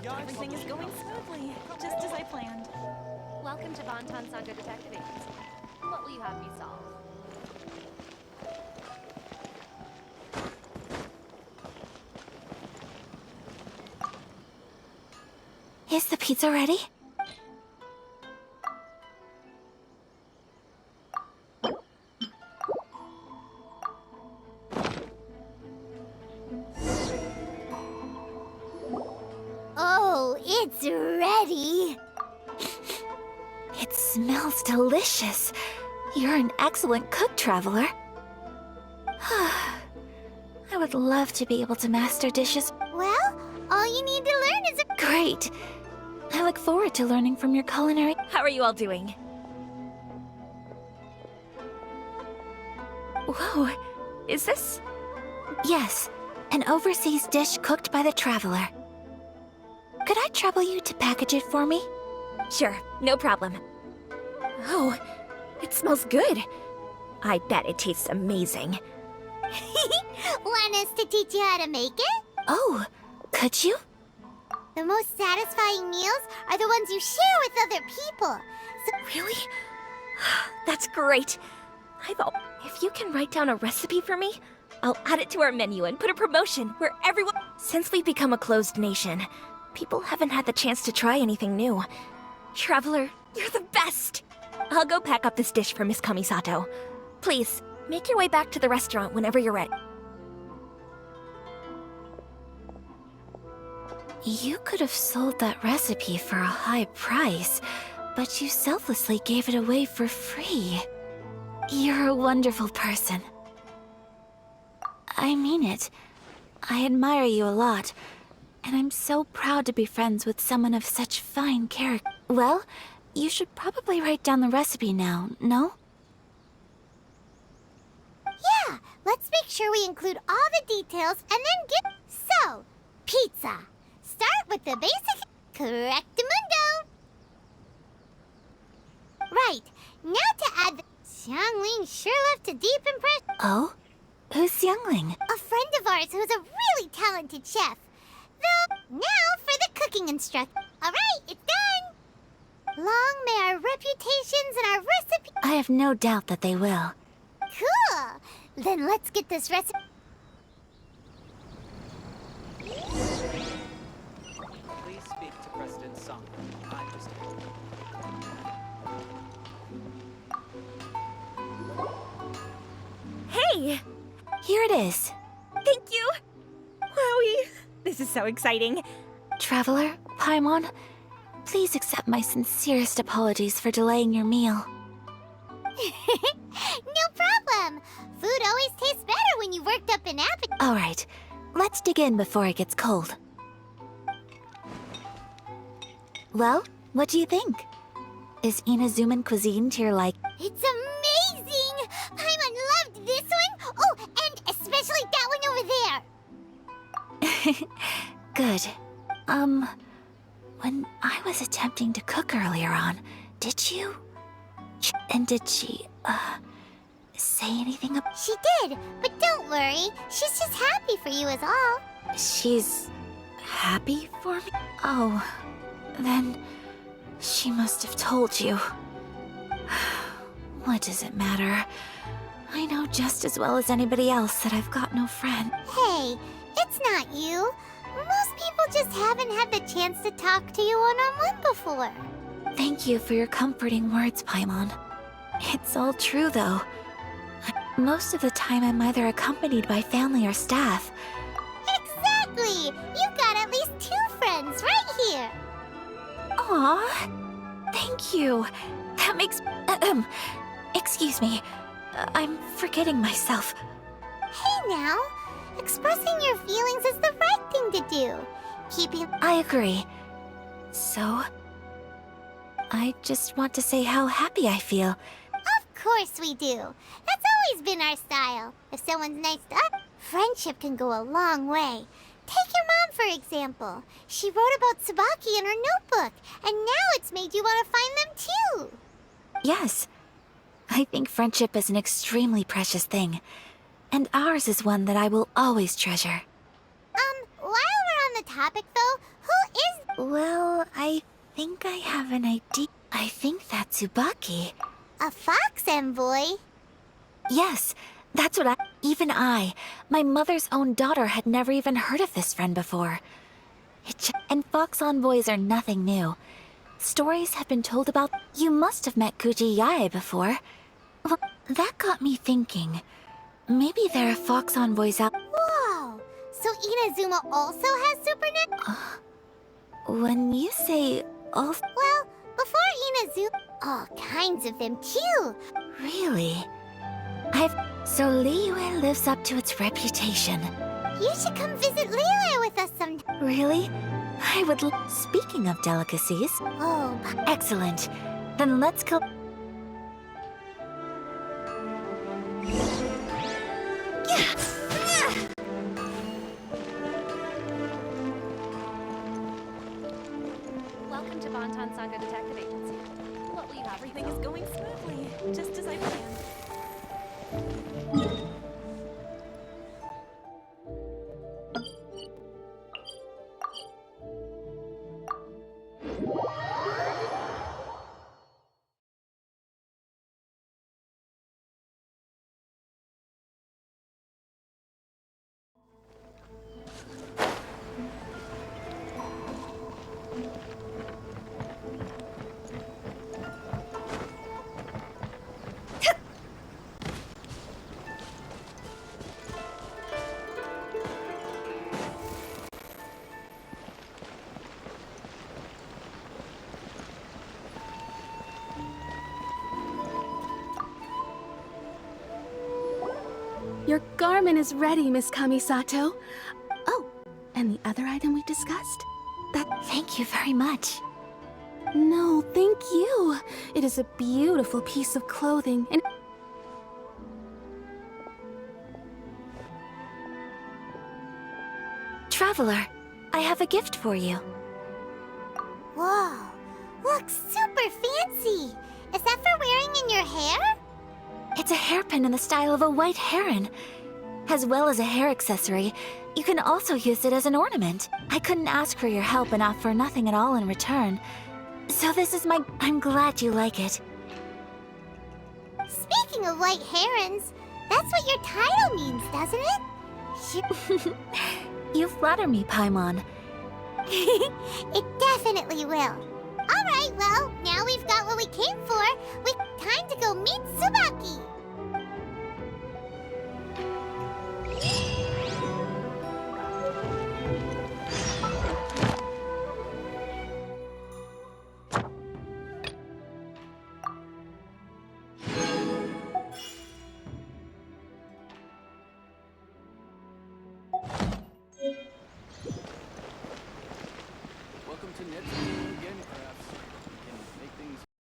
Everything is going smoothly, just as I planned. Welcome to Bonton Sangha Detective Agency. What will you have me solve? Is the pizza ready? Oh, it's ready! It smells delicious. You're an excellent cook, Traveler. I would love to be able to master dishes. Well, all you need to learn is a... Great! I look forward to learning from your culinary... How are you all doing? Whoa, Is this? yes, an overseas dish cooked by the Traveler. Could I trouble you to package it for me? Sure, no problem. Oh, it smells good. I bet it tastes amazing. Want us to teach you how to make it? Oh, could you? The most satisfying meals are the ones you share with other people. So Really? That's great. If you can write down a recipe for me, I'll add it to our menu and put a promotion where everyone... Since we've become a closed nation, people haven't had the chance to try anything new. Traveler, you're the best! I'll go pack up this dish for Miss Kamisato. Please, make your way back to the restaurant whenever you're ready. You could have sold that recipe for a high price, but you selflessly gave it away for free. You're a wonderful person. I mean it. I admire you a lot, and I'm so proud to be friends with someone of such fine character. Well, you should probably write down the recipe now, no? yeah, let's make sure we include all the details and then get... So, pizza. Start with the basic... Correctamundo! Right, now to add the... Xiangling sure left a deep impression. Oh? Who's Youngling? A friend of ours who's a really talented chef. Though, now for the cooking instruction. Alright, it's done! Long may our reputations and our recipe... I have no doubt that they will. Cool! Then let's get this recipe... Please speak to President Sung. I understand. Hey! Here it is. Thank you! Wowie! This is so exciting. Traveler, Paimon, please accept my sincerest apologies for delaying your meal. No problem! Food always tastes better when you worked up an appetite. All right, let's dig in before it gets cold. Well, what do you think? Is Inazuman cuisine to your like? It's amazing! Paimon loved this one! Oh, and especially that one over there! Good. When I was attempting to cook earlier on, did you? And did she, say anything about... She did, but don't worry. She's just happy for you is all. She's happy for me? Oh, then she must have told you. What does it matter? I know just as well as anybody else that I've got no friend. Hey, it's not you. Most people just haven't had the chance to talk to you one-on-one before. Thank you for your comforting words, Paimon. It's all true, though. Most of the time, I'm either accompanied by family or staff. Exactly! You've got at least 2 friends right here. Aw, thank you. That makes... excuse me. I'm forgetting myself. Hey now, expressing your feelings is the right thing to do. Keeping... I agree. So, I just want to say how happy I feel. Of course we do. That's always been our style. If someone's nice to us, friendship can go a long way. Take your mom, for example. She wrote about Tsubaki in her notebook, and now it's made you want to find them too. Yes, I think friendship is an extremely precious thing. And ours is one that I will always treasure. While we're on the topic, though, who is Well, I think I have an idea. I think that's Tsubaki. a fox envoy? Yes, that's what even my mother's own daughter, had never even heard of this friend before. And fox envoys are nothing new. Stories have been told about. You must have met Kuji Yae before. Well, that got me thinking. Maybe there are fox envoys out. Whoa! So Inazuma also has supernet? When you say all. Well, before Inazuma, all kinds of them too. Really? So Liyue lives up to its reputation. You should come visit Liyue with us sometime. Really? I would. Speaking of delicacies. Oh, Excellent. Then let's go. Welcome to Bonton Sanga Detective Agency. What will you have? Everything is going smoothly, just as I planned. Your garment is ready, Miss Kamisato. Oh, and the other item we discussed? Thank you very much. No, thank you. It is a beautiful piece of clothing and... Traveler, I have a gift for you. whoa. Looks super fancy. Is that for wearing in your hair? It's a hairpin in the style of a white heron. As well as a hair accessory, you can also use it as an ornament. I couldn't ask for your help and offer nothing at all in return. So this is my... I'm glad you like it. Speaking of white herons, that's what your title means, doesn't it? You flatter me, Paimon. It definitely will. Alright, well, now we've got what we came for. Time to go meet Tsubaki.